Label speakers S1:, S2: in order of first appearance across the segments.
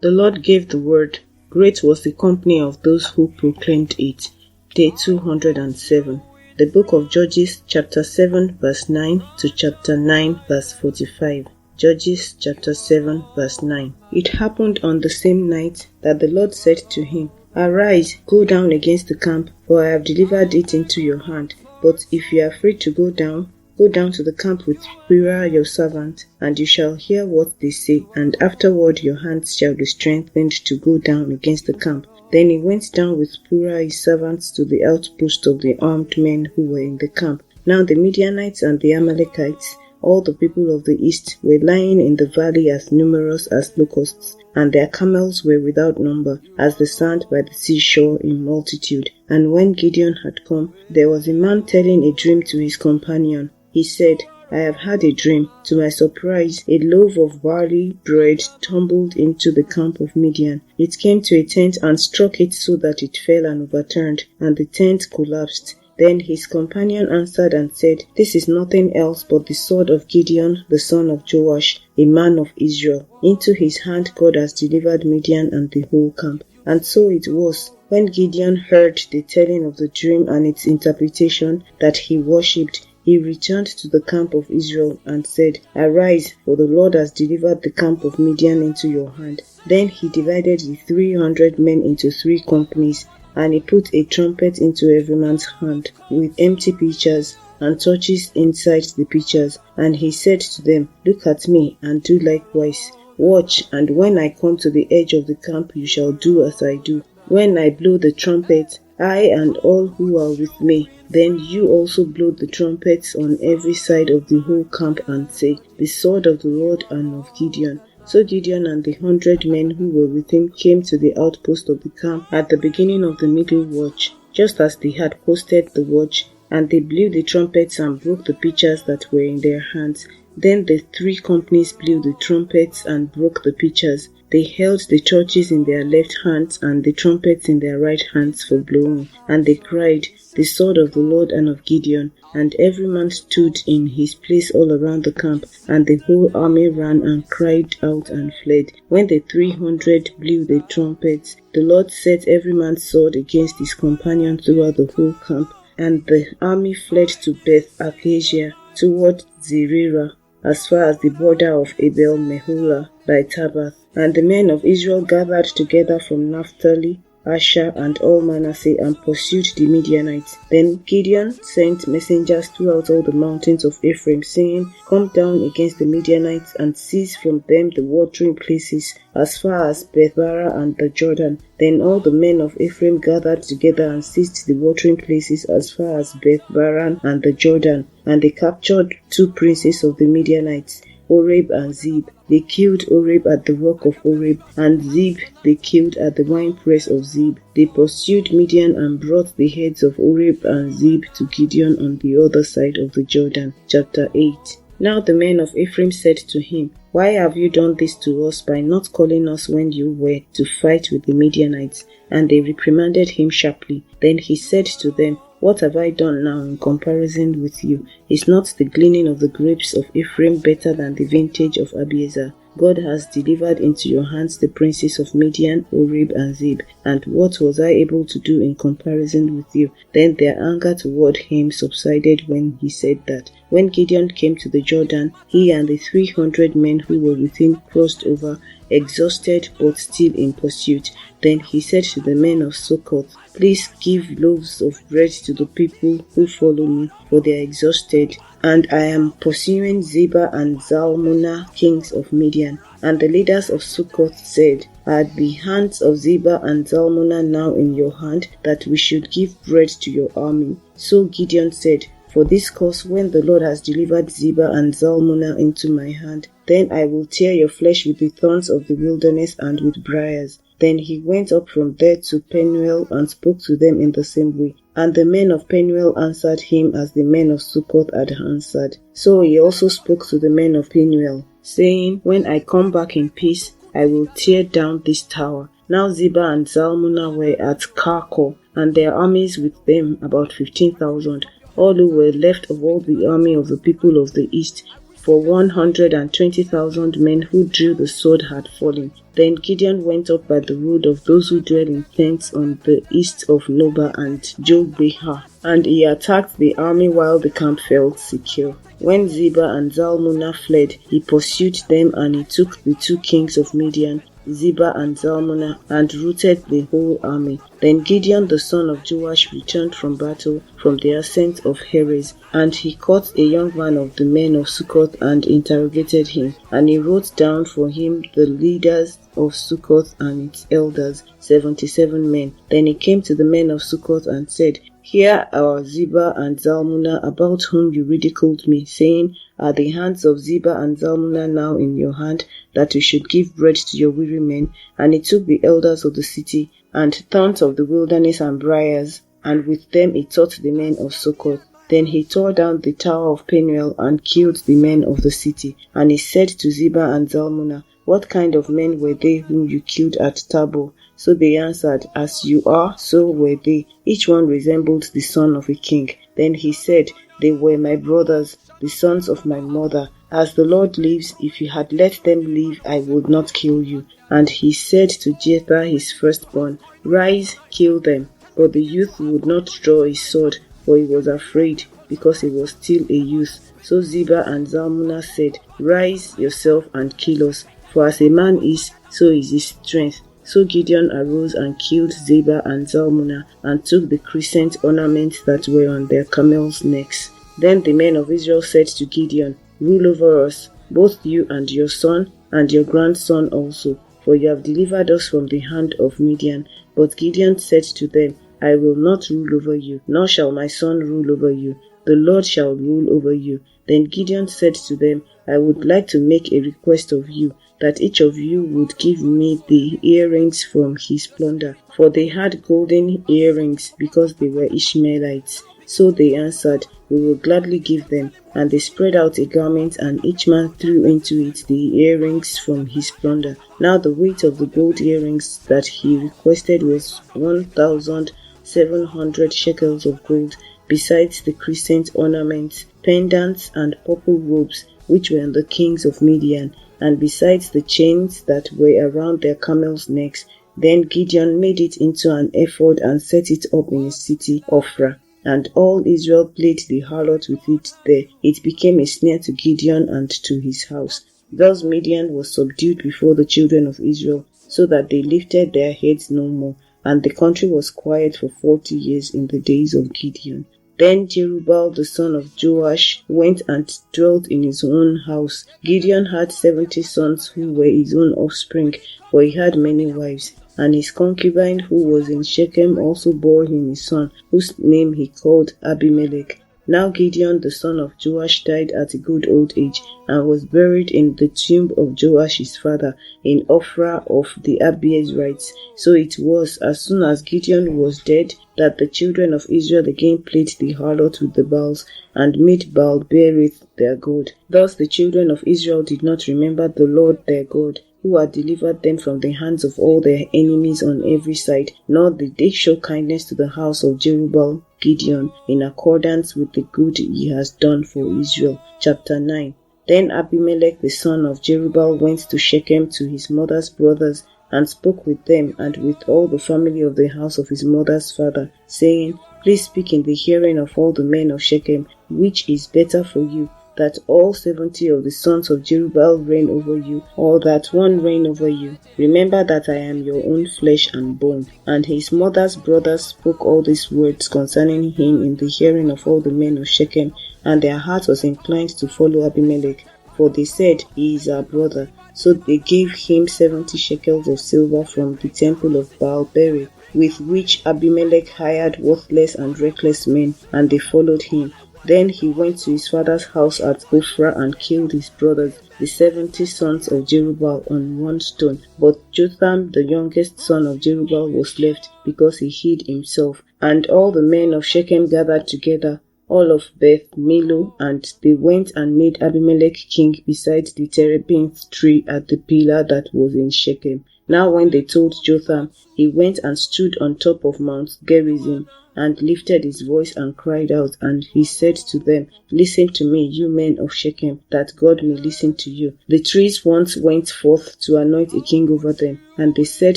S1: The Lord gave the word. Great was the company of those who proclaimed it. Day 207. The book of Judges, chapter 7, verse 9 to chapter 9, verse 45. Judges, chapter 7, verse 9. It happened on the same night that the Lord said to him, Arise, go down against the camp, for I have delivered it into your hand. But if you are afraid to go down to the camp with Purah your servant, and you shall hear what they say, and afterward your hands shall be strengthened to go down against the camp. Then he went down with Purah his servants to the outpost of the armed men who were in the camp. Now the Midianites and the Amalekites, all the people of the east, were lying in the valley as numerous as locusts, and their camels were without number, as the sand by the seashore in multitude. And when Gideon had come, there was a man telling a dream to his companion. He said, I have had a dream. To my surprise, a loaf of barley bread tumbled into the camp of Midian. It came to a tent and struck it so that it fell and overturned, and the tent collapsed. Then his companion answered and said, This is nothing else but the sword of Gideon, the son of Joash, a man of Israel. Into his hand God has delivered Midian and the whole camp. And so it was, when Gideon heard the telling of the dream and its interpretation, that he worshipped. He returned to the camp of Israel and said, Arise, for the Lord has delivered the camp of Midian into your hand. Then he divided the 300 men into 3 companies, and he put a trumpet into every man's hand, with empty pitchers and torches inside the pitchers. And he said to them, Look at me, and do likewise. Watch, and when I come to the edge of the camp, you shall do as I do. When I blow the trumpet, I and all who are with me, then you also blow the trumpets on every side of the whole camp and say, The sword of the Lord and of Gideon. So Gideon and the 100 men who were with him came to the outpost of the camp at the beginning of the middle watch, just as they had posted the watch, and they blew the trumpets and broke the pitchers that were in their hands. Then the 3 companies blew the trumpets and broke the pitchers. They held the torches in their left hands and the trumpets in their right hands for blowing. And they cried, The sword of the Lord and of Gideon. And every man stood in his place all around the camp, and the whole army ran and cried out and fled. When the 300 blew the trumpets, the Lord set every man's sword against his companion throughout the whole camp. And the army fled to Beth Acacia toward Zererah, as far as the border of Abel Meholah by Tabbath. And the men of Israel gathered together from Naphtali, Asher, and all Manasseh, and pursued the Midianites. Then Gideon sent messengers throughout all the mountains of Ephraim, saying, Come down against the Midianites, and seize from them the watering places, as far as Bethbara and the Jordan. Then all the men of Ephraim gathered together and seized the watering places as far as Bethbara and the Jordan. And they captured 2 princes of the Midianites, Oreb and Zeb. They killed Oreb at the rock of Oreb, and Zeb they killed at the winepress of Zeb. They pursued Midian and brought the heads of Oreb and Zeb to Gideon on the other side of the Jordan. Chapter 8. Now the men of Ephraim said to him, Why have you done this to us by not calling us when you were to fight with the Midianites? And they reprimanded him sharply. Then he said to them, What have I done now in comparison with you? Is not the gleaning of the grapes of Ephraim better than the vintage of Abiezer? God has delivered into your hands the princes of Midian, Oreb, and Zeb. And what was I able to do in comparison with you? Then their anger toward him subsided when he said that. When Gideon came to the Jordan, he and the 300 men who were with him crossed over, exhausted but still in pursuit. Then he said to the men of Succoth, Please give loaves of bread to the people who follow me, for they are exhausted, and I am pursuing Zebah and Zalmunna, kings of Midian. And the leaders of Succoth said, Are the hands of Zebah and Zalmunna now in your hand, that we should give bread to your army? So Gideon said, For this cause, when the Lord has delivered Zebah and Zalmunna into my hand, then I will tear your flesh with the thorns of the wilderness and with briars. Then he went up from there to Penuel and spoke to them in the same way. And the men of Penuel answered him as the men of Succoth had answered. So he also spoke to the men of Penuel, saying, When I come back in peace, I will tear down this tower. Now Zebah and Zalmunna were at Karkor, and their armies with them about 15,000. All who were left of all the army of the people of the east for 120,000 men who drew the sword had fallen. Then Gideon went up by the road of those who dwell in tents on the east of Nobah and Jogbehah, and he attacked the army while the camp felt secure. When Zebah and Zalmunna fled, he pursued them, and he took the 2 kings of Midian, Zebah and Zalmunna, and routed the whole army. Then Gideon the son of Joash returned from battle from the ascent of Heres, and he caught a young man of the men of Succoth and interrogated him, and he wrote down for him the leaders of Succoth and its elders, 77 men. Then he came to the men of Succoth and said, Here are Zebah and Zalmunna, about whom you ridiculed me, saying, Are the hands of Zebah and Zalmunna now in your hand, that you should give bread to your weary men? And he took the elders of the city, and thorns of the wilderness and briars, and with them he taught the men of Succoth. Then he tore down the tower of Penuel and killed the men of the city. And he said to Zebah and Zalmunna, What kind of men were they whom you killed at Tabor? So they answered, As you are, so were they. Each one resembled the son of a king. Then he said, They were my brothers, the sons of my mother. As the Lord lives, if you had let them live, I would not kill you. And he said to Jether his firstborn, Rise, kill them. But the youth would not draw his sword, for he was afraid, because he was still a youth. So Zebah and Zalmunna said, Rise yourself and kill us, for as a man is, so is his strength. So Gideon arose and killed Zebah and Zalmunna, and took the crescent ornaments that were on their camels' necks. Then the men of Israel said to Gideon, Rule over us, both you and your son, and your grandson also, for you have delivered us from the hand of Midian. But Gideon said to them, I will not rule over you, nor shall my son rule over you. The Lord shall rule over you. Then Gideon said to them, I would like to make a request of you, that each of you would give me the earrings from his plunder. For they had golden earrings, because they were Ishmaelites. So they answered, We will gladly give them. And they spread out a garment, and each man threw into it the earrings from his plunder. Now the weight of the gold earrings that he requested was 1,700 shekels of gold, besides the crescent ornaments, pendants, and purple robes, which were on the kings of Midian, and besides the chains that were around their camels' necks. Then Gideon made it into an ephod and set it up in his city, Ophrah. And all Israel played the harlot with it there. It became a snare to Gideon and to his house. Thus Midian was subdued before the children of Israel, so that they lifted their heads no more, and the country was quiet for 40 years in the days of Gideon. Then Jerubbaal the son of Joash went and dwelt in his own house. Gideon had 70 sons who were his own offspring, for he had many wives. And his concubine who was in Shechem also bore him a son, whose name he called Abimelech. Now Gideon the son of Joash died at a good old age, and was buried in the tomb of Joash his father, in Ophrah of the Abiezrites. So it was, as soon as Gideon was dead, that the children of Israel again played the harlot with the Baals, and made Baal-berith their god. Thus the children of Israel did not remember the Lord their God, who had delivered them from the hands of all their enemies on every side, nor did they show kindness to the house of Jerubbaal Gideon, in accordance with the good he has done for Israel. Chapter 9. Then Abimelech the son of Jerubbaal went to Shechem to his mother's brothers, and spoke with them and with all the family of the house of his mother's father, saying, Please speak in the hearing of all the men of Shechem, which is better for you, that all 70 of the sons of Jerubbaal reign over you, or that one reign over you. Remember that I am your own flesh and bone. And his mother's brothers spoke all these words concerning him in the hearing of all the men of Shechem, and their heart was inclined to follow Abimelech, for they said, He is our brother. So they gave him 70 shekels of silver from the temple of Baal-berith, with which Abimelech hired worthless and reckless men, and they followed him. Then he went to his father's house at Ophrah and killed his brothers, the 70 sons of Jerubbaal, on one stone. But Jotham, the youngest son of Jerubbaal, was left, because he hid himself. And all the men of Shechem gathered together, all of Beth Millo, and they went and made Abimelech king beside the terebinth tree at the pillar that was in Shechem. Now when they told Jotham, he went and stood on top of Mount Gerizim, and lifted his voice and cried out, and he said to them, Listen to me, you men of Shechem, that God may listen to you. The trees once went forth to anoint a king over them, and they said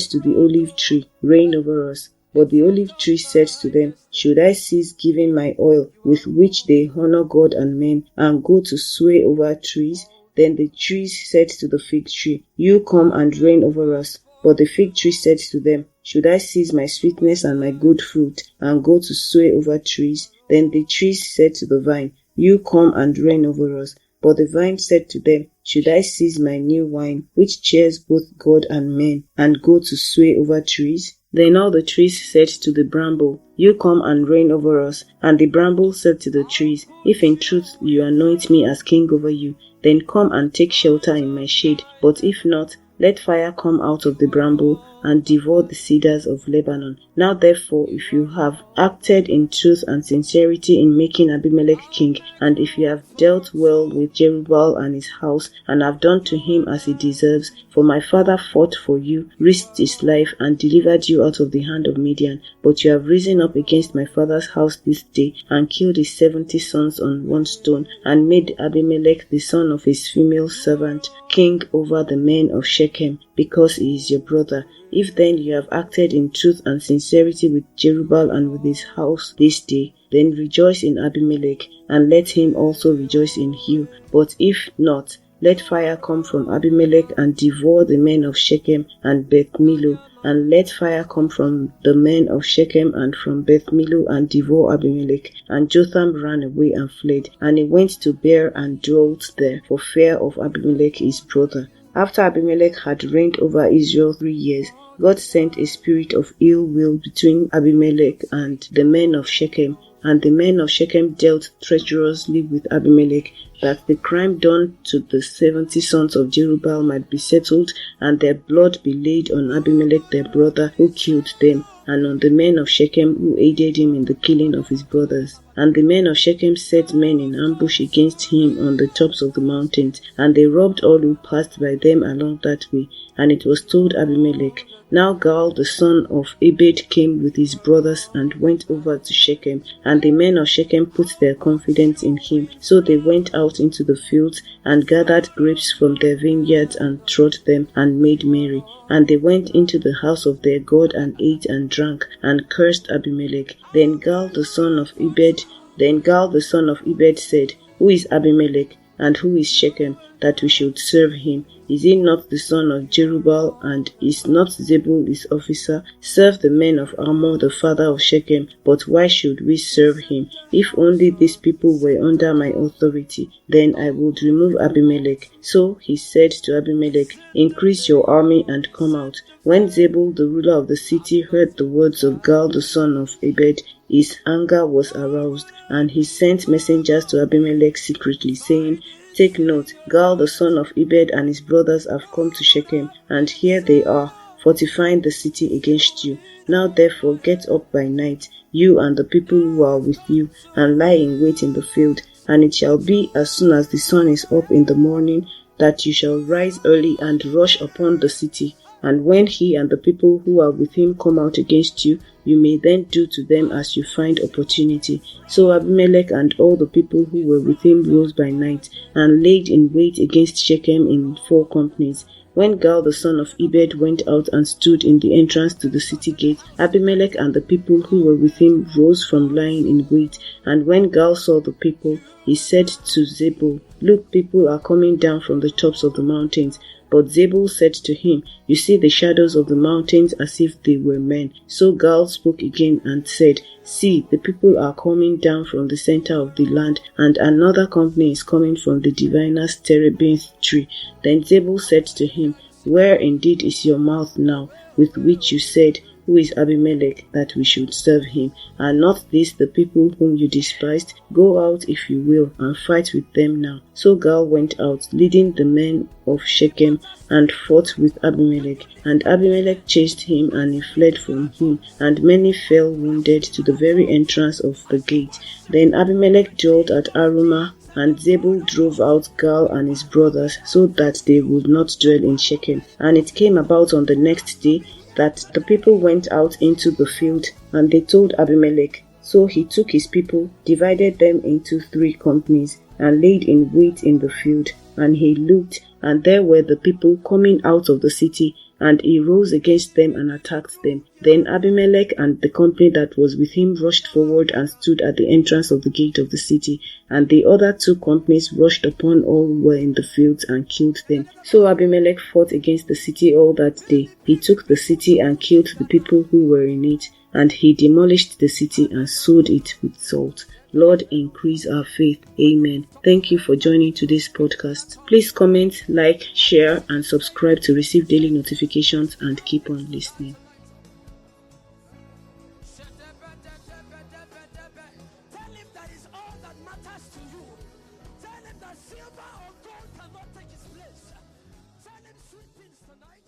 S1: to the olive tree, Reign over us. But the olive tree said to them, Should I cease giving my oil, with which they honor God and men, and go to sway over trees? Then the trees said to the fig tree, You come and reign over us. But the fig tree said to them, Should I cease my sweetness and my good fruit, and go to sway over trees? Then the trees said to the vine, You come and reign over us. But the vine said to them, Should I cease my new wine, which cheers both God and men, and go to sway over trees? Then all the trees said to the bramble, You come and reign over us. And the bramble said to the trees, If in truth you anoint me as king over you, then come and take shelter in my shade. But if not, let fire come out of the bramble and devour the cedars of Lebanon. Now therefore, if you have acted in truth and sincerity in making Abimelech king, and if you have dealt well with Jerubbaal and his house, and have done to him as he deserves, for my father fought for you, risked his life, and delivered you out of the hand of Midian, but you have risen up against my father's house this day, and killed his 70 sons on one stone, and made Abimelech the son of his female servant king over the men of Shechem, because he is your brother. If then you have acted in truth and sincerity with Jerubbaal and with his house this day, then rejoice in Abimelech, and let him also rejoice in you. But if not, let fire come from Abimelech and devour the men of Shechem and Beth Millo, and let fire come from the men of Shechem and from Beth Millo and devour Abimelech. And Jotham ran away and fled, and he went to Beer and dwelt there, for fear of Abimelech his brother. After Abimelech had reigned over Israel 3 years, God sent a spirit of ill will between Abimelech and the men of Shechem, and the men of Shechem dealt treacherously with Abimelech, that the crime done to the 70 sons of Jerubbaal might be settled, and their blood be laid on Abimelech their brother, who killed them, and on the men of Shechem who aided him in the killing of his brothers. And the men of Shechem set men in ambush against him on the tops of the mountains, and they robbed all who passed by them along that way. And it was told Abimelech, Now Gaal the son of Ebed came with his brothers and went over to Shechem, and the men of Shechem put their confidence in him. So they went out into the fields and gathered grapes from their vineyards and trod them and made merry. And they went into the house of their God and ate and drank and cursed Abimelech. Then Gaal the son of Ebed said, Who is Abimelech, and who is Shechem, that we should serve him? Is he not the son of Jerubbaal, and is not Zebul his officer? Serve the men of Ammon the father of Shechem, but why should we serve him? If only these people were under my authority, then I would remove Abimelech. So he said to Abimelech, Increase your army and come out. When Zebul the ruler of the city heard the words of Gaal the son of Ebed, his anger was aroused, and he sent messengers to Abimelech secretly, saying, Take note, Gaal the son of Ebed and his brothers have come to Shechem, and here they are, fortifying the city against you. Now therefore get up by night, you and the people who are with you, and lie in wait in the field. And it shall be as soon as the sun is up in the morning, that you shall rise early and rush upon the city. And when he and the people who are with him come out against you, you may then do to them as you find opportunity. So Abimelech and all the people who were with him rose by night, and laid in wait against Shechem in 4 companies. When Gaal the son of Ebed went out and stood in the entrance to the city gate, Abimelech and the people who were with him rose from lying in wait. And when Gaal saw the people, he said to Zebul, Look, people are coming down from the tops of the mountains. But Zebul said to him, You see the shadows of the mountains as if they were men. So Gaal spoke again and said, See, the people are coming down from the center of the land, and another company is coming from the diviner's terebinth tree. Then Zebul said to him, Where indeed is your mouth now, with which you said, Who is Abimelech, that we should serve him? Are not these the people whom you despised? Go out, if you will, and fight with them now. So Gaal went out, leading the men of Shechem, and fought with Abimelech. And Abimelech chased him, and he fled from him, and many fell wounded to the very entrance of the gate. Then Abimelech dwelt at Arumah, and Zebul drove out Gaal and his brothers, so that they would not dwell in Shechem. And it came about on the next day, that the people went out into the field, and they told Abimelech, So he took his people, divided them into 3 companies, and laid in wait in the field. And he looked, and there were the people coming out of the city, and he rose against them and attacked them. Then Abimelech and the company that was with him rushed forward and stood at the entrance of the gate of the city, and the other 2 companies rushed upon all who were in the fields and killed them. So Abimelech fought against the city all that day. He took the city and killed the people who were in it, and he demolished the city and sowed it with salt. Lord, increase our faith. Amen. Thank you for joining today's podcast. Please comment, like, share, and subscribe to receive daily notifications, and keep on listening.
S2: Tell him that is all that matters to you. Tell him that silver or gold cannot take his place. Tell him sweet things tonight.